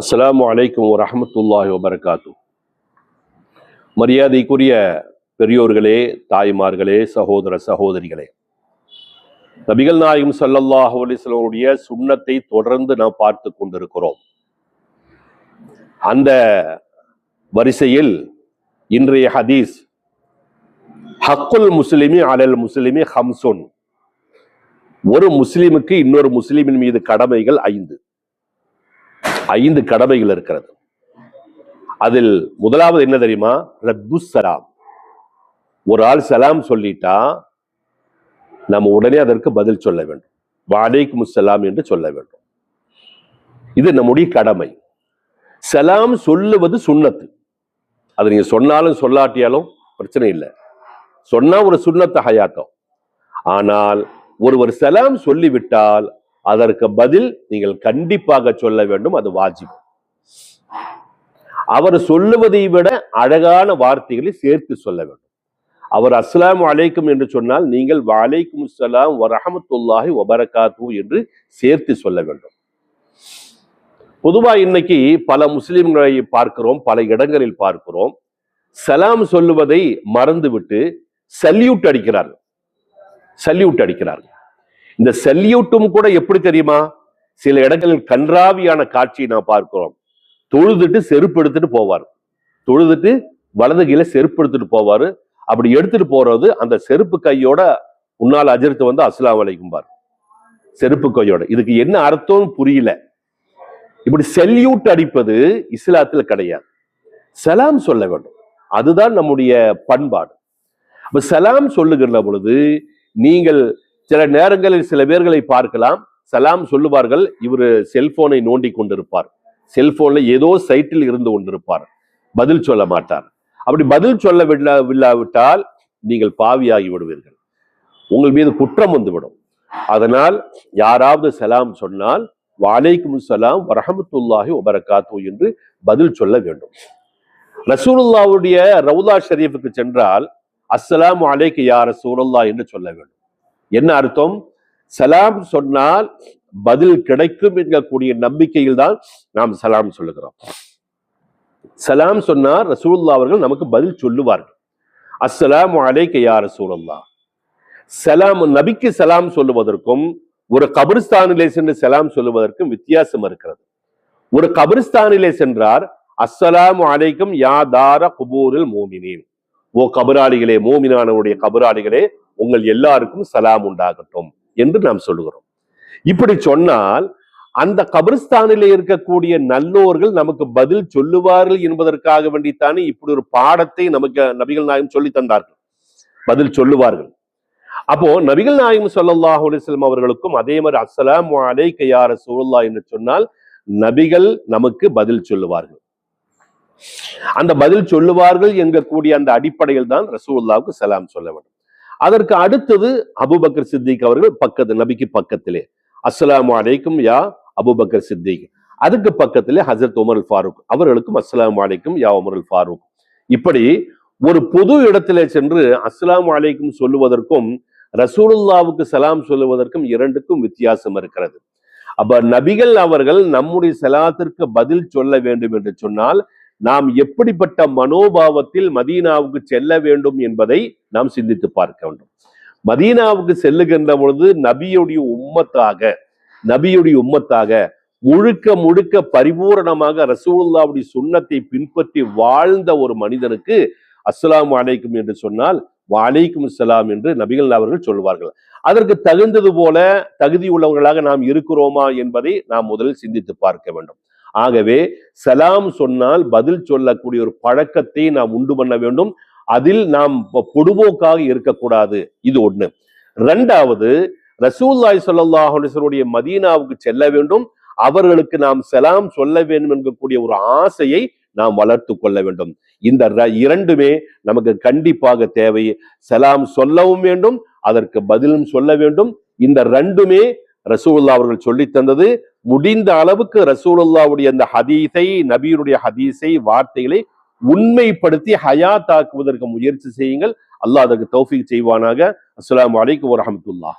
அஸ்ஸலாமு அலைக்கும் வரஹ்மத்துல்லாஹி வபரகாத்து. மரியாதைக்குரிய பெரியோர்களே, தாய்மார்களே, சகோதர சகோதரிகளே, நபிகள் நாயகம் ஸல்லல்லாஹு அலைஹி வஸல்லம் சுன்னத்தை தொடர்ந்து நாம் பார்த்து கொண்டிருக்கிறோம். அந்த வரிசையில் இன்றைய ஹதீஸ், ஹக்குல் முஸ்லிமி அலல் முஸ்லிமி ஹம்சுன், ஒரு முஸ்லிமுக்கு இன்னொரு முஸ்லிமின் மீது கடமைகள் 5 கடமைகள் இருக்கிறது. அதில் முதலாவது என்ன தெரியுமா? ரத்து சலாம். ஒரு ஆள் சலாம் சொல்லிட்டா நம்ம உடனே அதற்கு பதில் சொல்ல வேண்டும். வலைக்கும் சலாம் என்று சொல்ல வேண்டும். இது நம்முடைய கடமை. சலாம் சொல்லுவது சுன்னத்து. அது நீங்க சொன்னாலும் சொல்லாட்டியாலும் பிரச்சனை இல்லை. சொன்னா ஒரு சுன்னத்து ஹயாத்தம். ஆனால் ஒருவர் சலாம் சொல்லிவிட்டால் அதற்கு பதில் நீங்கள் கண்டிப்பாக சொல்ல வேண்டும். அது வாஜிப். அவர் சொல்லுவதை விட அழகான வார்த்தைகளை சேர்த்து சொல்ல வேண்டும். அவர் அஸ்ஸலாமு அலைக்கும் என்று சொன்னால் நீங்கள் வலைக்கும் ஸலாம் வரஹ்மத்துல்லாஹி வபரகாத்து என்று சேர்த்து சொல்ல வேண்டும். பொதுவா இன்னைக்கு பல முஸ்லிம்களை பார்க்கிறோம், பல இடங்களில் பார்க்கிறோம், சலாம் சொல்லுவதை மறந்துவிட்டு சல்யூட் அடிக்கிறார்கள். இந்த சல்யூட்டும் கூட எப்படி தெரியுமா? சில இடங்களில் கன்றாவியான காட்சியை நான் பார்க்கிறோம். தொழுதுட்டு செருப்பு எடுத்துட்டு போவார். தொழுதுட்டு வலது கீழே செருப்பு எடுத்துட்டு போவாரு. அப்படி எடுத்துட்டு போறது அந்த செருப்பு கையோட உன்னால் அஜர்த்து வந்து அஸ்ஸலாமு அலைக்கும் பார், செருப்பு கையோட. இதுக்கு என்ன அர்த்தம் புரியல. இப்படி சல்யூட் அடிப்பது இஸ்லாத்தில் கிடையாது. சலாம் சொல்ல வேண்டும். அதுதான் நம்முடைய பண்பாடு. அப்ப சலாம் சொல்லுகின்ற பொழுது நீங்கள் சில நேரங்களில் சில பேர்களை பார்க்கலாம், சலாம் சொல்லுவார்கள், இவர் செல்போனை நோண்டி கொண்டிருப்பார், செல்போன்ல ஏதோ சைட்டில் இருந்து கொண்டிருப்பார், பதில் சொல்ல மாட்டார். அப்படி பதில் சொல்ல விடாவிட்டால் நீங்கள் பாவியாகி விடுவீர்கள், உங்கள் மீது குற்றம் வந்துவிடும். அதனால் யாராவது சலாம் சொன்னால் வலைக்கும் ஸலாம் வரஹ்மத்துல்லாஹி வபரகாத்து என்று பதில் சொல்ல வேண்டும். ரசூலுல்லாஹ்வுடைய ரவுலா ஷரீஃபுக்கு சென்றால் அஸ்ஸலாமு அலைக்க யா ரசூலல்லாஹ் என்று சொல்ல வேண்டும். என்ன அர்த்தம்? சலாம் சொன்னால் பதில் கிடைக்கும் என்கக்கூடிய நம்பிக்கையில் தான் நாம் சலாம் சொல்லுகிறோம். சலாம் சொன்னார் ரசூலுல்லாஹ் அவர்கள் நமக்கு பதில் சொல்லுவார்கள். அஸ்ஸலாமு அலைக்க யா ரசூலல்லாஹ். சலாம், நபிக்கு சலாம் சொல்லுவதற்கும் ஒரு கபிரிஸ்தானிலே சென்று சலாம் சொல்லுவதற்கும் வித்தியாசம் இருக்கிறது. ஒரு கபிரிஸ்தானிலே சென்றார், அஸ்ஸலாமு அலைக்கும் யா தார குபூரில் மோமினீன், ஓ கபராளிகளே, மோமினானவருடைய கபராளிகளே, உங்கள் எல்லாருக்கும் சலாம் உண்டாகட்டும் என்று நாம் சொல்லுகிறோம். இப்படி சொன்னால் அந்த கபிரிஸ்தானிலே இருக்கக்கூடிய நல்லோர்கள் நமக்கு பதில் சொல்லுவார்கள் என்பதற்காக வேண்டித்தானே இப்படி ஒரு பாடத்தை நமக்கு நபிகள் நாயகம் சொல்லி தந்தார்கள். பதில் சொல்லுவார்கள். அப்போ நபிகள் நாயகம் ஸல்லல்லாஹு அலைஹி வஸல்லம் அவர்களுக்கும் அதே மாதிரி அஸ்ஸலாமு அலைக்க யா ரசூலுல்லாஹ் என்று சொன்னால் நபிகள் நமக்கு பதில் சொல்லுவார்கள். அந்த பதில் சொல்லுவார்கள் என்கக்கூடிய அந்த அடிப்படையில் தான் ரசூலுல்லாஹ்வுக்கு சலாம் சொல்ல வேண்டும். அதற்கு அடுத்தது அபூபக்கர் சித்திக் அவர்கள் நபிக்கு பக்கத்திலே அஸ்ஸலாமு அலைக்கும் யா அபூபக்கர் சித்திக். அதுக்கு பக்கத்திலே ஹஜ்ரத் உமர் அல் ஃபாரூக் அவர்களுக்கும் அஸ்ஸலாமு அலைக்கும் யா உமர் அல் ஃபாரூக். இப்படி ஒரு பொது இடத்திலே சென்று அஸ்ஸலாமு அலைக்கும் சொல்லுவதற்கும் ரசூலுல்லாஹ்வுக்கு சலாம் சொல்லுவதற்கும் இரண்டுக்கும் வித்தியாசம் இருக்கிறது. அப்ப நபிகள் அவர்கள் நம்முடைய சலாத்திற்கு பதில் சொல்ல வேண்டும் என்று சொன்னால் நாம் எப்படிப்பட்ட மனோபாவத்தில் மதீனாவுக்கு செல்ல வேண்டும் என்பதை நாம் சிந்தித்து பார்க்க வேண்டும். மதீனாவுக்கு செல்லுகின்ற பொழுது நபியுடைய உம்மத்தாக முழுக்க பரிபூரணமாக ரசூலுல்லாஹ்வுடைய சுன்னத்தை பின்பற்றி வாழ்ந்த ஒரு மனிதனுக்கு அஸ்ஸலாமு அலைக்கும் என்று சொன்னால் வலைக்கும் ஸலாம் என்று நபிகள் அவர்கள் சொல்வார்கள். அதற்கு தகுந்தது போல தகுதி உள்ளவர்களாக நாம் இருக்கிறோமா என்பதை நாம் முதலில் சிந்தித்து பார்க்க வேண்டும். ஆகவே சலாம் சொன்னால் பதில் சொல்லக்கூடிய ஒரு பழக்கத்தை நாம் உண்டு பண்ண வேண்டும். அதில் நாம் பொடுபோக்காக இருக்கக்கூடாது. இது ஒண்ணு. இரண்டாவது, ரசூலுல்லாஹி ஸல்லல்லாஹு அலைஹி வஸல்லம் மதீனாவுக்கு செல்ல வேண்டும், அவர்களுக்கு நாம் சலாம் சொல்ல வேண்டும் என்கக்கூடிய ஒரு ஆசையை நாம் வளர்த்து கொள்ள வேண்டும். இந்த இரண்டுமே நமக்கு கண்டிப்பாக தேவை. சலாம் சொல்லவும் வேண்டும், அதற்கு பதிலும் சொல்ல வேண்டும். இந்த ரெண்டுமே ரசூலுல்லாஹ் அவர்கள் சொல்லி தந்தது. முடிந்த அளவுக்கு ரசூலுல்லாஹ்வுடைய அந்த ஹதீஸை, நபியுடைய ஹதீஸை, வார்த்தைகளை உண்மைப்படுத்தி ஹயாத்தாக்குவதற்கு முயற்சி செய்யுங்கள். அல்லாஹ் அதற்கு தௌஃபீக் செய்வானாக. அஸ்ஸலாமு அலைக்கும் வரஹ்மத்துல்லாஹ்.